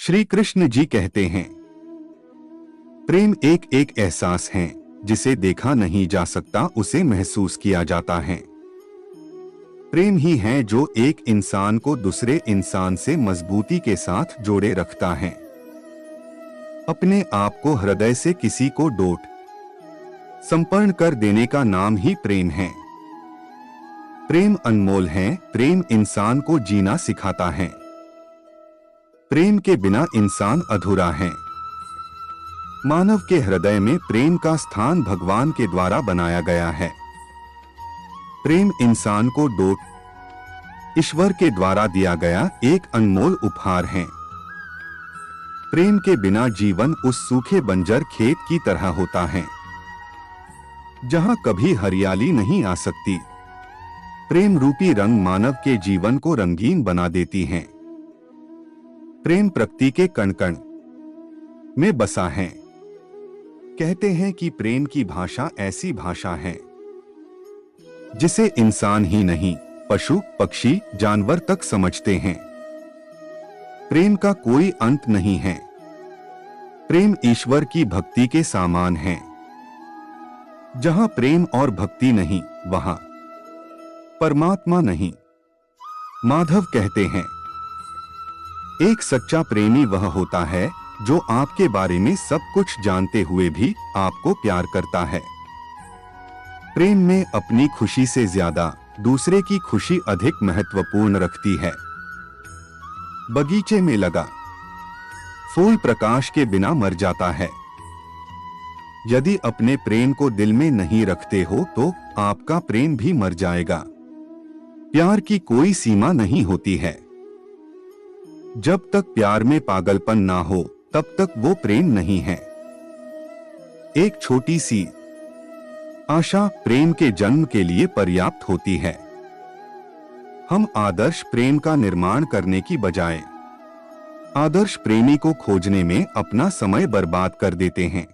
श्री कृष्ण जी कहते हैं, प्रेम एक एक एहसास है जिसे देखा नहीं जा सकता, उसे महसूस किया जाता है। प्रेम ही है जो एक इंसान को दूसरे इंसान से मजबूती के साथ जोड़े रखता है। अपने आप को हृदय से किसी को डोट संपन्न कर देने का नाम ही प्रेम है। प्रेम अनमोल है, प्रेम इंसान को जीना सिखाता है। प्रेम के बिना इंसान अधूरा है। मानव के हृदय में प्रेम का स्थान भगवान के द्वारा बनाया गया है। प्रेम इंसान को डोट ईश्वर के द्वारा दिया गया एक अनमोल उपहार है। प्रेम के बिना जीवन उस सूखे बंजर खेत की तरह होता है जहां कभी हरियाली नहीं आ सकती। प्रेम रूपी रंग मानव के जीवन को रंगीन बना देती हैं। प्रेम प्रकृति के कण कण में बसा है। कहते हैं कि प्रेम की भाषा ऐसी भाषा है जिसे इंसान ही नहीं, पशु पक्षी जानवर तक समझते हैं। प्रेम का कोई अंत नहीं है। प्रेम ईश्वर की भक्ति के समान है। जहां प्रेम और भक्ति नहीं, वहां परमात्मा नहीं। माधव कहते हैं, एक सच्चा प्रेमी वह होता है जो आपके बारे में सब कुछ जानते हुए भी आपको प्यार करता है। प्रेम में अपनी खुशी से ज्यादा दूसरे की खुशी अधिक महत्वपूर्ण रखती है। बगीचे में लगा फूल प्रकाश के बिना मर जाता है। यदि अपने प्रेम को दिल में नहीं रखते हो तो आपका प्रेम भी मर जाएगा। प्यार की कोई सीमा नहीं होती है। जब तक प्यार में पागलपन ना हो तब तक वो प्रेम नहीं है। एक छोटी सी आशा प्रेम के जन्म के लिए पर्याप्त होती है। हम आदर्श प्रेम का निर्माण करने की बजाय आदर्श प्रेमी को खोजने में अपना समय बर्बाद कर देते हैं।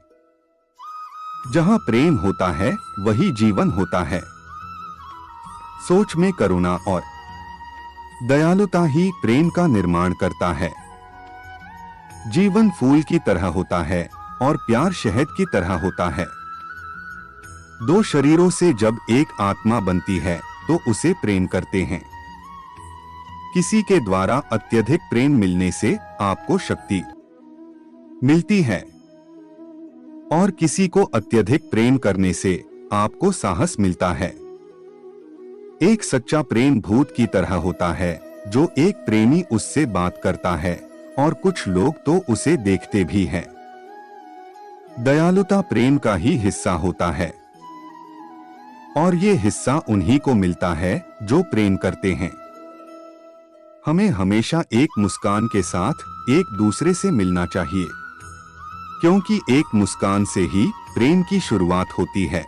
जहां प्रेम होता है वही जीवन होता है। सोच में करुणा और दयालुता ही प्रेम का निर्माण करता है। जीवन फूल की तरह होता है और प्यार शहद की तरह होता है। दो शरीरों से जब एक आत्मा बनती है तो उसे प्रेम करते हैं। किसी के द्वारा अत्यधिक प्रेम मिलने से आपको शक्ति मिलती है और किसी को अत्यधिक प्रेम करने से आपको साहस मिलता है। एक सच्चा प्रेम भूत की तरह होता है जो एक प्रेमी उससे बात करता है और कुछ लोग तो उसे देखते भी हैं। दयालुता प्रेम का ही हिस्सा होता है और ये हिस्सा उन्हीं को मिलता है जो प्रेम करते हैं। हमें हमेशा एक मुस्कान के साथ एक दूसरे से मिलना चाहिए, क्योंकि एक मुस्कान से ही प्रेम की शुरुआत होती है।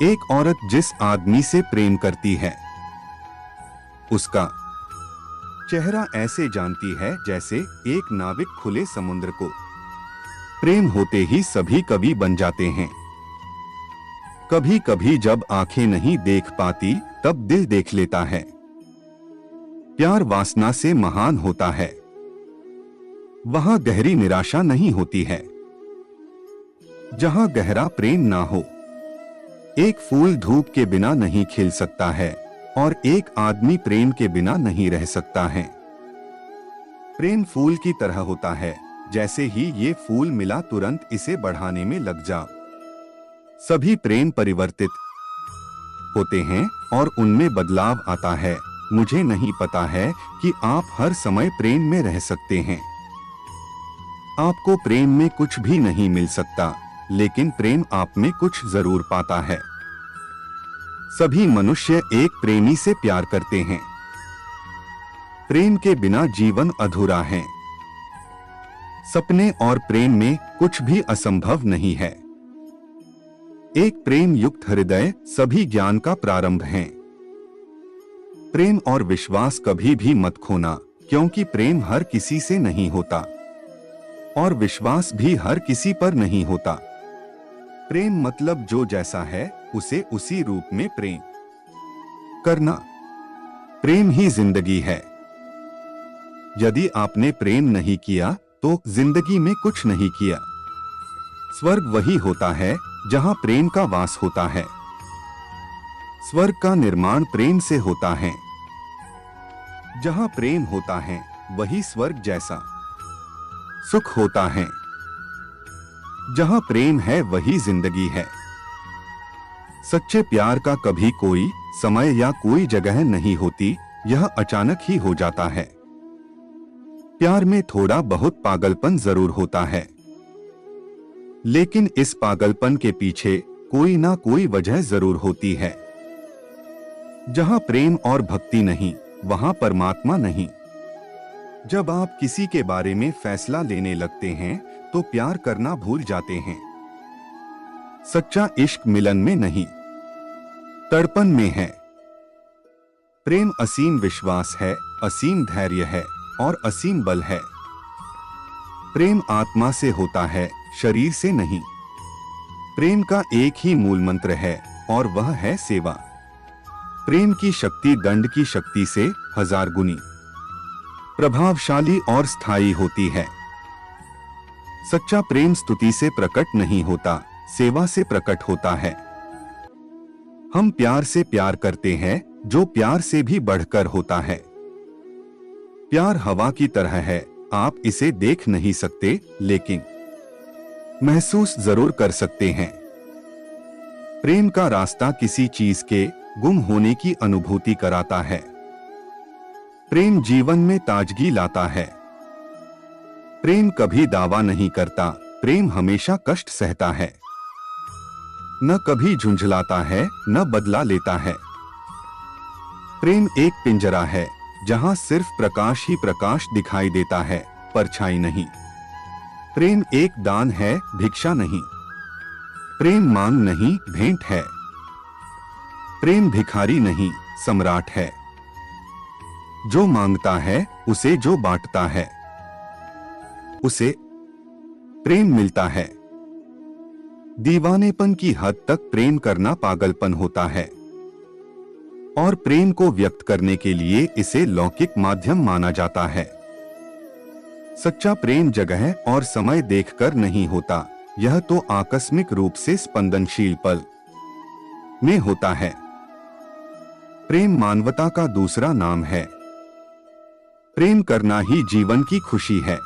एक औरत जिस आदमी से प्रेम करती है उसका चेहरा ऐसे जानती है जैसे एक नाविक खुले समुद्र को। प्रेम होते ही सभी कवि बन जाते हैं। कभी कभी जब आंखें नहीं देख पाती तब दिल देख लेता है। प्यार वासना से महान होता है। वहां गहरी निराशा नहीं होती है। जहां गहरा प्रेम ना हो, एक फूल धूप के बिना नहीं खिल सकता है और एक आदमी प्रेम के बिना नहीं रह सकता है। प्रेम फूल की तरह होता है, जैसे ही ये फूल मिला तुरंत इसे बढ़ाने में लग जाओ। सभी प्रेम परिवर्तित होते हैं और उनमें बदलाव आता है। मुझे नहीं पता है कि आप हर समय प्रेम में रह सकते हैं। आपको प्रेम में कुछ भी नहीं मिल सकता, लेकिन प्रेम आप में कुछ जरूर पाता है। सभी मनुष्य एक प्रेमी से प्यार करते हैं। प्रेम के बिना जीवन अधूरा है। सपने और प्रेम में कुछ भी असंभव नहीं है। एक प्रेम युक्त हृदय सभी ज्ञान का प्रारंभ है। प्रेम और विश्वास कभी भी मत खोना, क्योंकि प्रेम हर किसी से नहीं होता और विश्वास भी हर किसी पर नहीं होता। प्रेम मतलब जो जैसा है उसे उसी रूप में प्रेम करना। प्रेम ही जिंदगी है। यदि आपने प्रेम नहीं किया तो जिंदगी में कुछ नहीं किया। स्वर्ग वही होता है जहां प्रेम का वास होता है। स्वर्ग का निर्माण प्रेम से होता है। जहां प्रेम होता है वही स्वर्ग जैसा सुख होता है। जहां प्रेम है वही जिंदगी है। सच्चे प्यार का कभी कोई समय या कोई जगह नहीं होती, यह अचानक ही हो जाता है। प्यार में थोड़ा बहुत पागलपन जरूर होता है, लेकिन इस पागलपन के पीछे कोई ना कोई वजह जरूर होती है। जहां प्रेम और भक्ति नहीं, वहां परमात्मा नहीं। जब आप किसी के बारे में फैसला लेने लगते हैं तो प्यार करना भूल जाते हैं। सच्चा इश्क मिलन में नहीं, तड़पन में है। प्रेम असीम विश्वास है, असीम धैर्य है और असीम बल है। प्रेम आत्मा से होता है, शरीर से नहीं। प्रेम का एक ही मूल मंत्र है और वह है सेवा। प्रेम की शक्ति दंड की शक्ति से 1000 गुनी प्रभावशाली और स्थायी होती है। सच्चा प्रेम स्तुति से प्रकट नहीं होता, सेवा से प्रकट होता है। हम प्यार से प्यार करते हैं जो प्यार से भी बढ़कर होता है। प्यार हवा की तरह है, आप इसे देख नहीं सकते लेकिन महसूस जरूर कर सकते हैं। प्रेम का रास्ता किसी चीज के गुम होने की अनुभूति कराता है। प्रेम जीवन में ताजगी लाता है। प्रेम कभी दावा नहीं करता, प्रेम हमेशा कष्ट सहता है। न कभी झुंझलाता है, न बदला लेता है। प्रेम एक पिंजरा है जहां सिर्फ प्रकाश ही प्रकाश दिखाई देता है, परछाई नहीं। प्रेम एक दान है, भिक्षा नहीं। प्रेम मांग नहीं, भेंट है। प्रेम भिखारी नहीं, सम्राट है। जो मांगता है उसे जो बांटता है उसे प्रेम मिलता है। दीवानेपन की हद तक प्रेम करना पागलपन होता है और प्रेम को व्यक्त करने के लिए इसे लौकिक माध्यम माना जाता है। सच्चा प्रेम जगह और समय देखकर नहीं होता, यह तो आकस्मिक रूप से स्पंदनशील पल में होता है। प्रेम मानवता का दूसरा नाम है। प्रेम करना ही जीवन की खुशी है।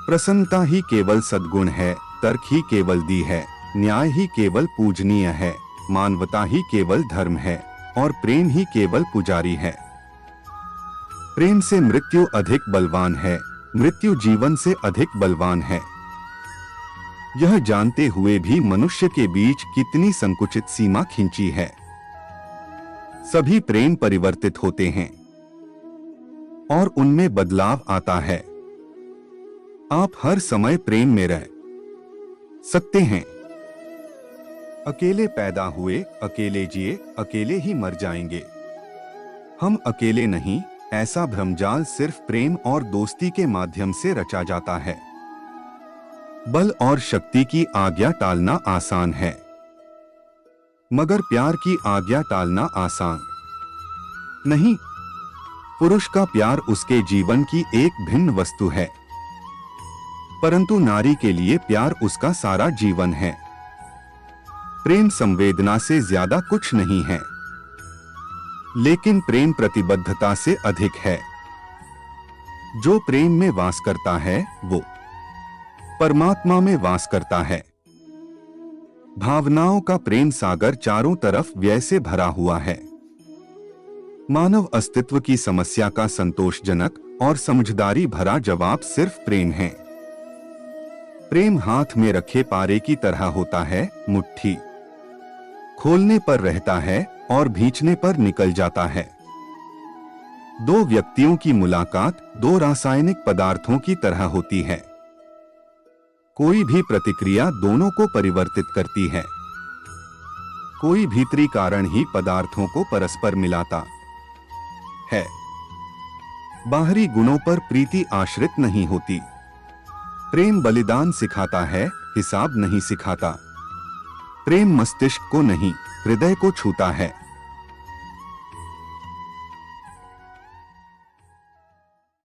प्रसन्नता ही केवल सद्गुण है, तर्क ही केवल दी है, न्याय ही केवल पूजनीय है, मानवता ही केवल धर्म है और प्रेम ही केवल पुजारी है। प्रेम से मृत्यु अधिक बलवान है, मृत्यु जीवन से अधिक बलवान है। यह जानते हुए भी मनुष्य के बीच कितनी संकुचित सीमा खींची है। सभी प्रेम परिवर्तित होते हैं और उनमें बदलाव आता है। आप हर समय प्रेम में रह सकते हैं। अकेले पैदा हुए, अकेले जिए, अकेले ही मर जाएंगे। हम अकेले नहीं, ऐसा भ्रमजाल सिर्फ प्रेम और दोस्ती के माध्यम से रचा जाता है। बल और शक्ति की आज्ञा टालना आसान है, मगर प्यार की आज्ञा टालना आसान नहीं। पुरुष का प्यार उसके जीवन की एक भिन्न वस्तु है, परंतु नारी के लिए प्यार उसका सारा जीवन है। प्रेम संवेदना से ज्यादा कुछ नहीं है, लेकिन प्रेम प्रतिबद्धता से अधिक है। जो प्रेम में वास करता है वो परमात्मा में वास करता है। भावनाओं का प्रेम सागर चारों तरफ व्यय से भरा हुआ है। मानव अस्तित्व की समस्या का संतोषजनक और समझदारी भरा जवाब सिर्फ प्रेम है। प्रेम हाथ में रखे पारे की तरह होता है, मुट्ठी खोलने पर रहता है और भींचने पर निकल जाता है। दो व्यक्तियों की मुलाकात दो रासायनिक पदार्थों की तरह होती है। कोई भी प्रतिक्रिया दोनों को परिवर्तित करती है। कोई भीतरी कारण ही पदार्थों को परस्पर मिलाता है। बाहरी गुणों पर प्रीति आश्रित नहीं होती। प्रेम बलिदान सिखाता है, हिसाब नहीं सिखाता। प्रेम मस्तिष्क को नहीं, हृदय को छूता है।